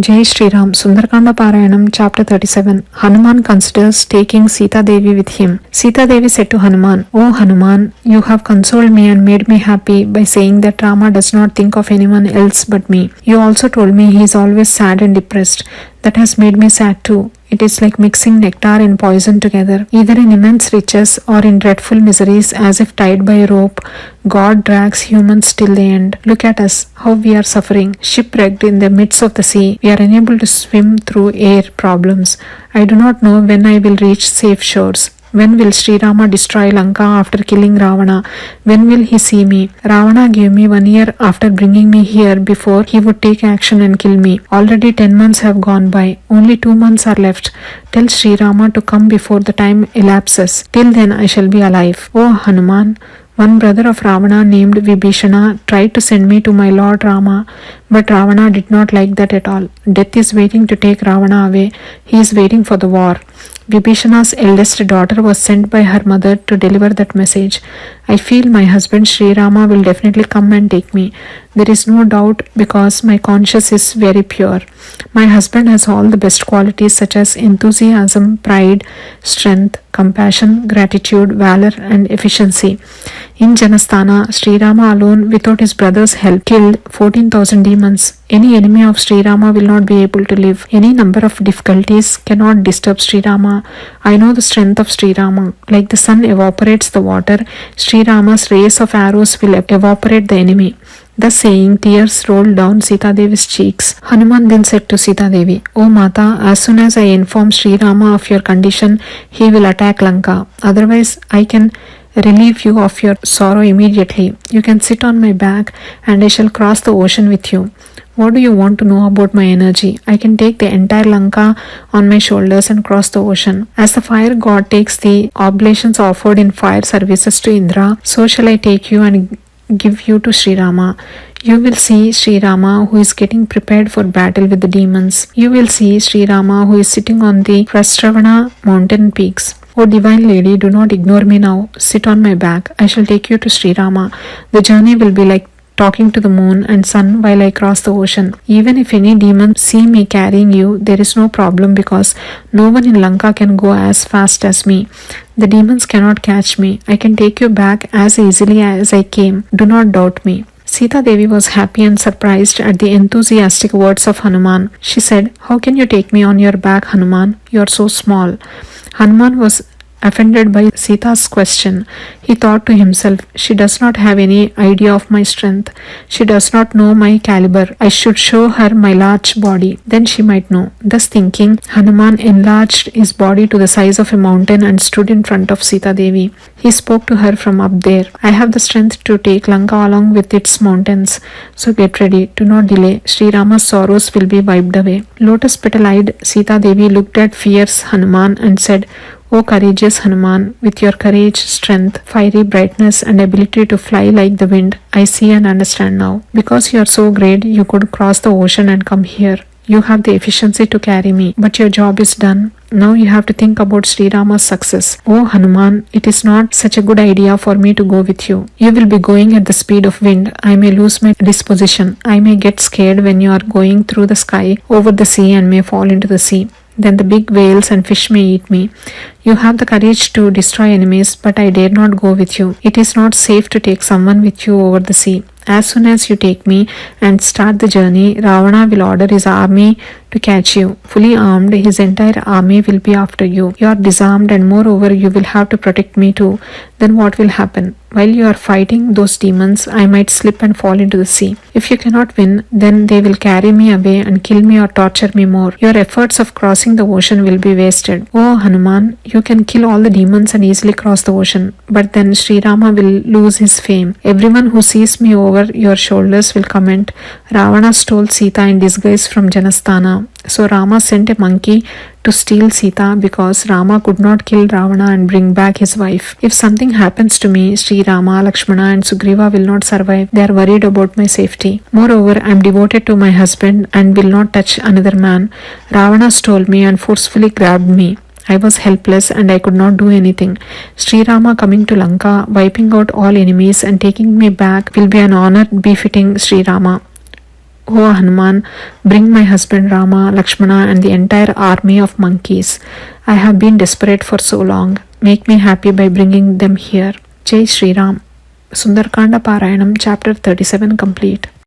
Jai Shri Ram. Sundarakanda Parayanam, chapter 37. Hanuman considers taking Sita Devi with him. Sita Devi said to Hanuman, "O Hanuman, you have consoled me and made me happy by saying that Rama does not think of anyone else but me. You also told me he is always sad and depressed. That has made me sad too. It is like mixing nectar and poison together, either in immense riches or in dreadful miseries, as if tied by a rope. God drags humans till the end. Look at us, how we are suffering, shipwrecked in the midst of the sea. We are unable to swim through air problems. I do not know when I will reach safe shores. When will Sri Rama destroy Lanka after killing Ravana? When will he see me? Ravana gave me 1 year after bringing me here before he would take action and kill me. Already 10 months have gone by. Only 2 months are left. Tell Sri Rama to come before the time elapses. Till then I shall be alive. O Hanuman, one brother of Ravana named Vibhishana tried to send me to my lord Rama, but Ravana did not like that at all. Death is waiting to take Ravana away. He is waiting for the war. Vibhishana's eldest daughter was sent by her mother to deliver that message. I feel my husband Sri Rama will definitely come and take me. There is no doubt because my conscience is very pure. My husband has all the best qualities such as enthusiasm, pride, strength, compassion, gratitude, valor, and efficiency. In Janasthana, Sri Rama alone, without his brother's help, killed 14,000 demons. Any enemy of Sri Rama will not be able to live. Any number of difficulties cannot disturb Sri Rama. I know the strength of Sri Rama. Like the sun evaporates the water, Sri Rama's rays of arrows will evaporate the enemy. Thus saying, tears rolled down Sita Devi's cheeks. Hanuman then said to Sita Devi, O Mata, as soon as I inform Sri Rama of your condition, he will attack Lanka. Otherwise, I can relieve you of your sorrow immediately. You can sit on my back and I shall cross the ocean with you. What do you want to know about my energy? I can take the entire Lanka on my shoulders and cross the ocean. As the fire god takes the oblations offered in fire services to Indra, so shall I take you and give you to Sri Rama. You will see Sri Rama who is getting prepared for battle with the demons. You will see Sri Rama who is sitting on the Prastravana mountain peaks. O divine lady, do not ignore me now. Sit on my back. I shall take you to Sri Rama. The journey will be like talking to the moon and sun while I cross the ocean. Even if any demon see me carrying you, there is no problem because no one in Lanka can go as fast as me. The demons cannot catch me. I can take you back as easily as I came. Do not doubt me. Sita Devi was happy and surprised at the enthusiastic words of Hanuman. She said, How can you take me on your back, Hanuman? You are so small. Hanuman was offended by Sita's question. He thought to himself, she does not have any idea of my strength. She does not know my caliber. I should show her my large body. Then she might know. Thus thinking, Hanuman enlarged his body to the size of a mountain and stood in front of Sita Devi. He spoke to her from up there. I have the strength to take Lanka along with its mountains. So get ready. Do not delay. Sri Rama's sorrows will be wiped away. Lotus petal-eyed Sita Devi looked at fierce Hanuman and said, O courageous Hanuman, with your courage, strength, fiery brightness and ability to fly like the wind, I see and understand now. Because you are so great, you could cross the ocean and come here. You have the efficiency to carry me, but your job is done. Now you have to think about Sri Rama's success. O Hanuman, it is not such a good idea for me to go with you. You will be going at the speed of wind. I may lose my disposition. I may get scared when you are going through the sky over the sea and may fall into the sea. Then the big whales and fish may eat me. You have the courage to destroy enemies, but I dare not go with you. It is not safe to take someone with you over the sea. As soon as you take me and start the journey, Ravana will order his army to catch you. Fully armed, his entire army will be after you. You are disarmed and moreover you will have to protect me too. Then what will happen? While you are fighting those demons, I might slip and fall into the sea. If you cannot win, then they will carry me away and kill me or torture me more. Your efforts of crossing the ocean will be wasted. O Hanuman, you can kill all the demons and easily cross the ocean, but then Sri Rama will lose his fame. Everyone who sees me over your shoulders will comment, Ravana stole Sita in disguise from Janasthana. So Rama sent a monkey to steal Sita because Rama could not kill Ravana and bring back his wife. If something happens to me, Sri Rama, Lakshmana and Sugriva will not survive. They are worried about my safety. Moreover, I am devoted to my husband and will not touch another man. Ravana stole me and forcefully grabbed me. I was helpless and I could not do anything. Sri Rama coming to Lanka, wiping out all enemies and taking me back will be an honor befitting Sri Rama. O Hanuman, bring my husband Rama, Lakshmana and the entire army of monkeys. I have been desperate for so long. Make me happy by bringing them here. Jai Shri Ram. Sundarkanda Parayanam, chapter 37 complete.